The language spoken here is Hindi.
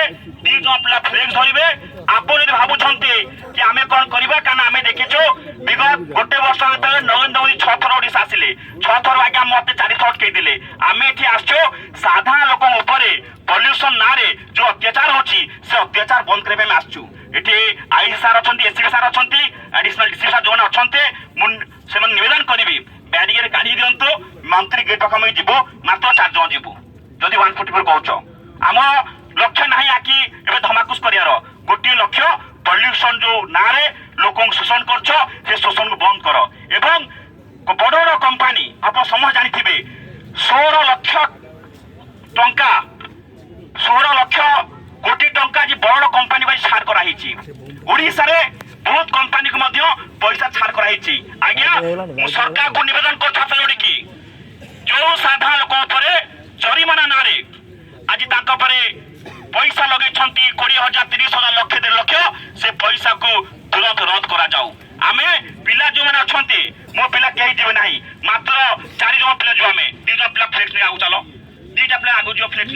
दी जन पिला फ्लेक्स धरिबे आपण यदि भाबुछंती कि आमे कोन करबा काना आमे देखिछु विगत गोटे वर्ष तले नरेंद्र मोदी 6 थर ओडिसा आसिले 6 थर आगे मते 4 थर अटकै दिले आमे एठी आछो साधारण लोक ऊपर पॉल्यूशन नारे जो अत्याचार होची से अत्याचार बंद करबे में आछू एठी आई सार अछंती एससी सार अछंती एडिशनल डीसी सार जोन अछंते सेमन निवेदन करिबी बैरियर काढी दियंतो मंत्री गेट पाखमे जीवो मात्र 4 जन जीवो जदि 144 कहउछो आम लक्ष्य नाही आकि एबे धमाकुस करियार गोटे लक्ष्य पॉल्यूशन जो नारे लोकन शोषण करछ से शोषण को बंद करो एवं बड़ बड़ कंपनी आप समझ जानिथिबे 16 लाख टंका 16 लाख कोटी टंका जी बड़ कंपनी बाई छाड़ करा हिची ओडिसा रे बहुत कंपनी को मध्य पैसा छाड़ करा हिची आज्ञा मु सरकार को निवेदन करथा जोडी की जो साधारण लोक ऊपर जरिमाना नारे आज तांका परे पैसा लगे 20,000 30,000 लक्ष 1.5 लक्ष से पैसा को तुरंत रद्द करा जाऊ आमे पिला जो माने अछंती मो पिला केही जेबे नाही मात्र 4 जन पिला जो आमे 2 जन पिला फ्लेक्स ने आगु चलो 2टा पिला आगु जो फ्लेक्स